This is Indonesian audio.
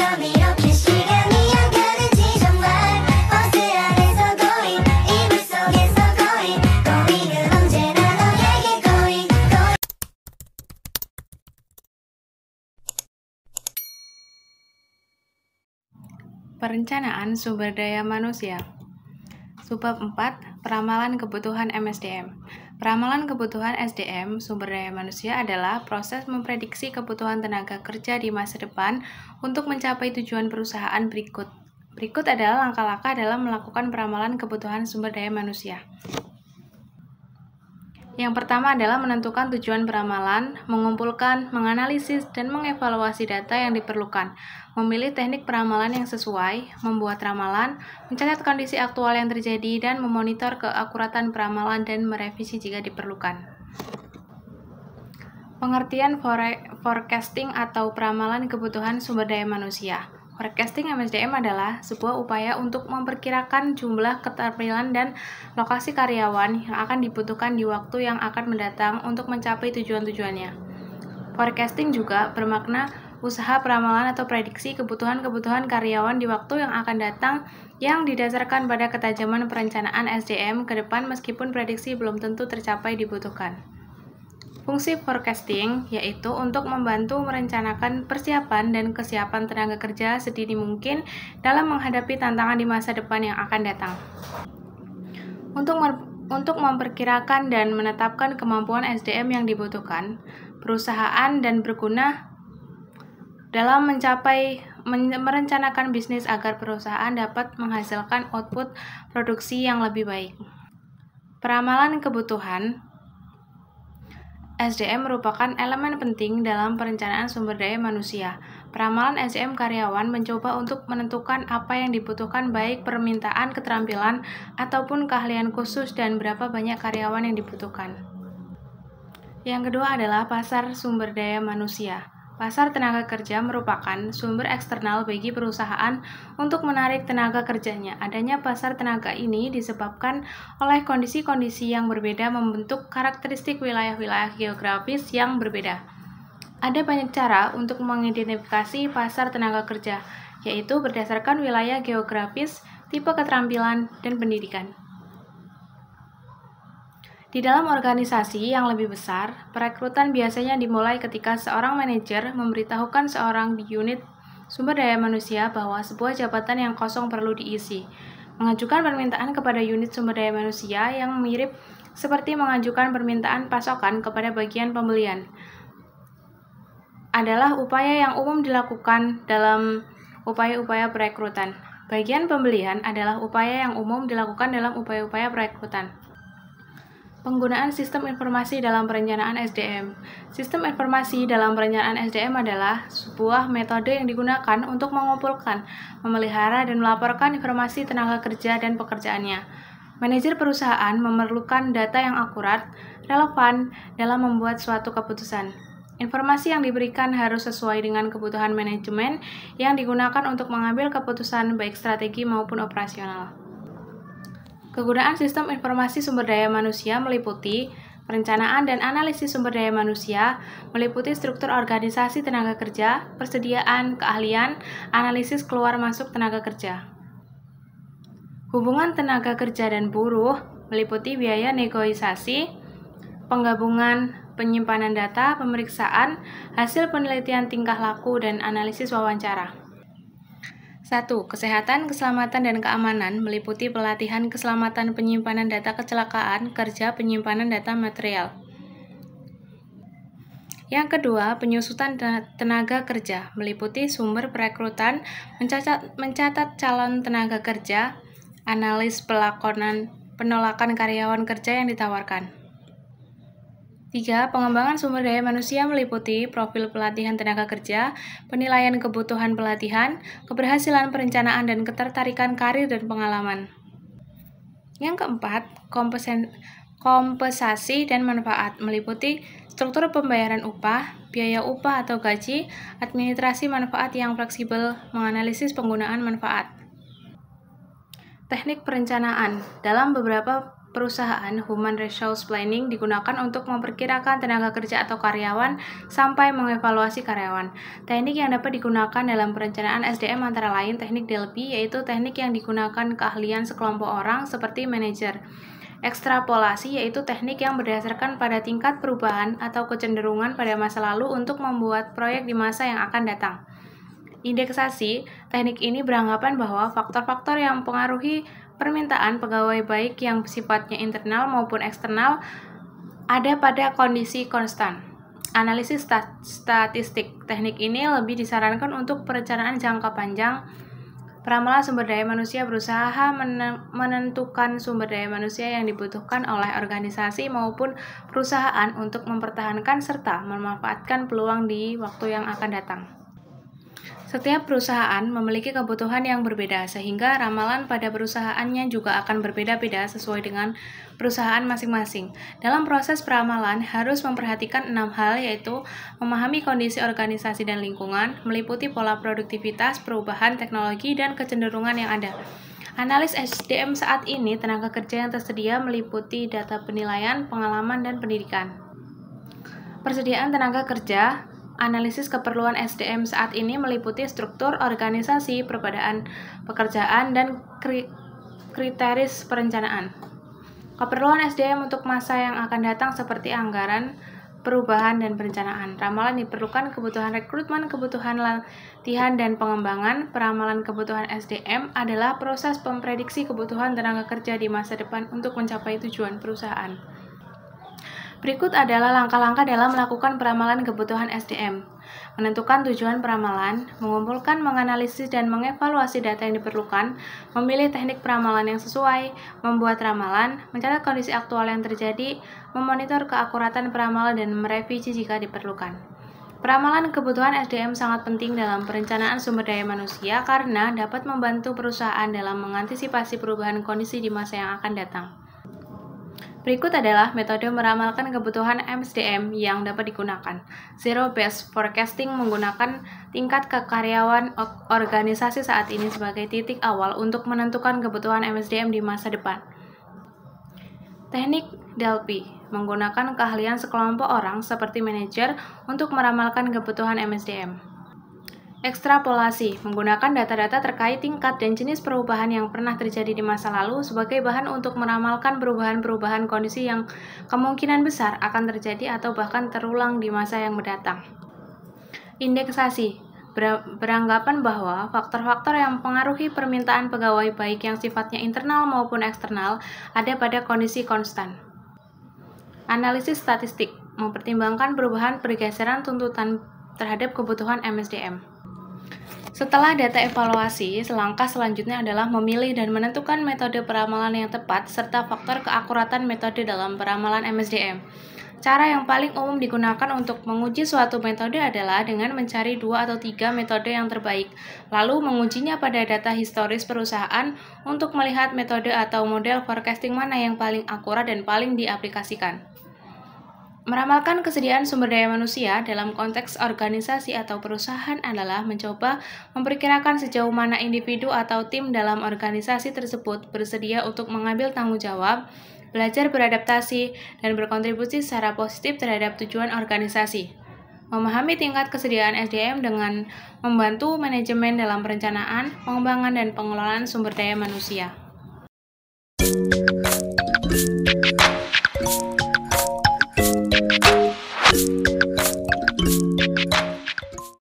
점 이렇게 시간이 안 가는지 정말 버스 안에서 going 이불 속에서 going은 언제나 너에게 going Perencanaan sumber daya manusia. Subbab 4, Peramalan kebutuhan MSDM. Peramalan kebutuhan SDM, sumber daya manusia, adalah proses memprediksi kebutuhan tenaga kerja di masa depan untuk mencapai tujuan perusahaan berikut. Berikut adalah langkah-langkah dalam melakukan peramalan kebutuhan sumber daya manusia. Yang pertama adalah menentukan tujuan peramalan, mengumpulkan, menganalisis, dan mengevaluasi data yang diperlukan, memilih teknik peramalan yang sesuai, membuat ramalan, mencatat kondisi aktual yang terjadi, dan memonitor keakuratan peramalan dan merevisi jika diperlukan. Pengertian forecasting atau peramalan kebutuhan sumber daya manusia. Forecasting MSDM adalah sebuah upaya untuk memperkirakan jumlah keterampilan dan lokasi karyawan yang akan dibutuhkan di waktu yang akan mendatang untuk mencapai tujuan-tujuannya. Forecasting juga bermakna usaha peramalan atau prediksi kebutuhan-kebutuhan karyawan di waktu yang akan datang yang didasarkan pada ketajaman perencanaan SDM ke depan meskipun prediksi belum tentu tercapai dibutuhkan. Fungsi forecasting yaitu untuk membantu merencanakan persiapan dan kesiapan tenaga kerja sedini mungkin dalam menghadapi tantangan di masa depan yang akan datang. Untuk memperkirakan dan menetapkan kemampuan SDM yang dibutuhkan, perusahaan dan berguna dalam merencanakan bisnis agar perusahaan dapat menghasilkan output produksi yang lebih baik. Peramalan kebutuhan SDM merupakan elemen penting dalam perencanaan sumber daya manusia. Peramalan SDM karyawan mencoba untuk menentukan apa yang dibutuhkan baik permintaan keterampilan ataupun keahlian khusus dan berapa banyak karyawan yang dibutuhkan. Yang kedua adalah pasar sumber daya manusia. Pasar tenaga kerja merupakan sumber eksternal bagi perusahaan untuk menarik tenaga kerjanya. Adanya pasar tenaga ini disebabkan oleh kondisi-kondisi yang berbeda membentuk karakteristik wilayah-wilayah geografis yang berbeda. Ada banyak cara untuk mengidentifikasi pasar tenaga kerja, yaitu berdasarkan wilayah geografis, tipe keterampilan, dan pendidikan. Di dalam organisasi yang lebih besar, perekrutan biasanya dimulai ketika seorang manajer memberitahukan seorang di unit sumber daya manusia bahwa sebuah jabatan yang kosong perlu diisi. Mengajukan permintaan kepada unit sumber daya manusia yang mirip seperti mengajukan permintaan pasokan kepada bagian pembelian adalah upaya yang umum dilakukan dalam upaya-upaya perekrutan. Bagian pembelian adalah upaya yang umum dilakukan dalam upaya-upaya perekrutan. Penggunaan sistem informasi dalam perencanaan SDM. Sistem informasi dalam perencanaan SDM adalah sebuah metode yang digunakan untuk mengumpulkan, memelihara, dan melaporkan informasi tenaga kerja dan pekerjaannya. Manajer perusahaan memerlukan data yang akurat, relevan dalam membuat suatu keputusan. Informasi yang diberikan harus sesuai dengan kebutuhan manajemen yang digunakan untuk mengambil keputusan baik strategi maupun operasional. Kegunaan sistem informasi sumber daya manusia meliputi perencanaan dan analisis sumber daya manusia, meliputi struktur organisasi tenaga kerja, persediaan, keahlian, analisis keluar masuk tenaga kerja. Hubungan tenaga kerja dan buruh meliputi biaya negosiasi, penggabungan, penyimpanan data, pemeriksaan, hasil penelitian tingkah laku, dan analisis wawancara. 1. Kesehatan, keselamatan, dan keamanan meliputi pelatihan keselamatan penyimpanan data kecelakaan kerja penyimpanan data material. Yang kedua, penyusutan tenaga kerja meliputi sumber perekrutan, mencatat calon tenaga kerja, analis penolakan karyawan kerja yang ditawarkan. 3. Pengembangan sumber daya manusia meliputi profil pelatihan tenaga kerja, penilaian kebutuhan pelatihan, keberhasilan perencanaan dan ketertarikan karir dan pengalaman. Yang keempat, kompensasi dan manfaat meliputi struktur pembayaran upah, biaya upah atau gaji, administrasi manfaat yang fleksibel, menganalisis penggunaan manfaat. Teknik perencanaan. Dalam beberapa perusahaan, Human Resource Planning digunakan untuk memperkirakan tenaga kerja atau karyawan sampai mengevaluasi karyawan. Teknik yang dapat digunakan dalam perencanaan SDM antara lain teknik DELPI, yaitu teknik yang digunakan keahlian sekelompok orang seperti manajer. Ekstrapolasi yaitu teknik yang berdasarkan pada tingkat perubahan atau kecenderungan pada masa lalu untuk membuat proyek di masa yang akan datang. Indeksasi, teknik ini beranggapan bahwa faktor-faktor yang mempengaruhi permintaan pegawai baik yang sifatnya internal maupun eksternal ada pada kondisi konstan. Analisis statistik, teknik ini lebih disarankan untuk perencanaan jangka panjang. Peramalan sumber daya manusia berusaha menentukan sumber daya manusia yang dibutuhkan oleh organisasi maupun perusahaan untuk mempertahankan serta memanfaatkan peluang di waktu yang akan datang. Setiap perusahaan memiliki kebutuhan yang berbeda, sehingga ramalan pada perusahaannya juga akan berbeda-beda sesuai dengan perusahaan masing-masing. Dalam proses peramalan harus memperhatikan 6 hal, yaitu memahami kondisi organisasi dan lingkungan, meliputi pola produktivitas, perubahan teknologi, dan kecenderungan yang ada. Analis SDM saat ini, tenaga kerja yang tersedia meliputi data penilaian, pengalaman, dan pendidikan. Persediaan tenaga kerja. Analisis keperluan SDM saat ini meliputi struktur organisasi, perbedaan pekerjaan, dan kriteria perencanaan. Keperluan SDM untuk masa yang akan datang seperti anggaran, perubahan, dan perencanaan. Ramalan diperlukan kebutuhan rekrutmen, kebutuhan latihan, dan pengembangan. Peramalan kebutuhan SDM adalah proses memprediksi kebutuhan tenaga kerja di masa depan untuk mencapai tujuan perusahaan. Berikut adalah langkah-langkah dalam melakukan peramalan kebutuhan SDM. Menentukan tujuan peramalan, mengumpulkan, menganalisis, dan mengevaluasi data yang diperlukan, memilih teknik peramalan yang sesuai, membuat ramalan, mencatat kondisi aktual yang terjadi, memonitor keakuratan peramalan, dan merevisi jika diperlukan. Peramalan kebutuhan SDM sangat penting dalam perencanaan sumber daya manusia karena dapat membantu perusahaan dalam mengantisipasi perubahan kondisi di masa yang akan datang. Berikut adalah metode meramalkan kebutuhan SDM yang dapat digunakan. Zero-based forecasting menggunakan tingkat kekaryawan organisasi saat ini sebagai titik awal untuk menentukan kebutuhan SDM di masa depan. Teknik DELPI menggunakan keahlian sekelompok orang seperti manajer untuk meramalkan kebutuhan SDM. Ekstrapolasi menggunakan data-data terkait tingkat dan jenis perubahan yang pernah terjadi di masa lalu sebagai bahan untuk meramalkan perubahan-perubahan kondisi yang kemungkinan besar akan terjadi atau bahkan terulang di masa yang mendatang. Indeksasi beranggapan bahwa faktor-faktor yang mempengaruhi permintaan pegawai baik yang sifatnya internal maupun eksternal ada pada kondisi konstan. Analisis statistik mempertimbangkan perubahan pergeseran tuntutan terhadap kebutuhan SDM. Setelah data evaluasi, langkah selanjutnya adalah memilih dan menentukan metode peramalan yang tepat serta faktor keakuratan metode dalam peramalan SDM. Cara yang paling umum digunakan untuk menguji suatu metode adalah dengan mencari 2 atau 3 metode yang terbaik, lalu mengujinya pada data historis perusahaan untuk melihat metode atau model forecasting mana yang paling akurat dan paling diaplikasikan. Meramalkan kesediaan sumber daya manusia dalam konteks organisasi atau perusahaan adalah mencoba memperkirakan sejauh mana individu atau tim dalam organisasi tersebut bersedia untuk mengambil tanggung jawab, belajar beradaptasi, dan berkontribusi secara positif terhadap tujuan organisasi. Memahami tingkat kesediaan SDM dengan membantu manajemen dalam perencanaan, pengembangan, dan pengelolaan sumber daya manusia.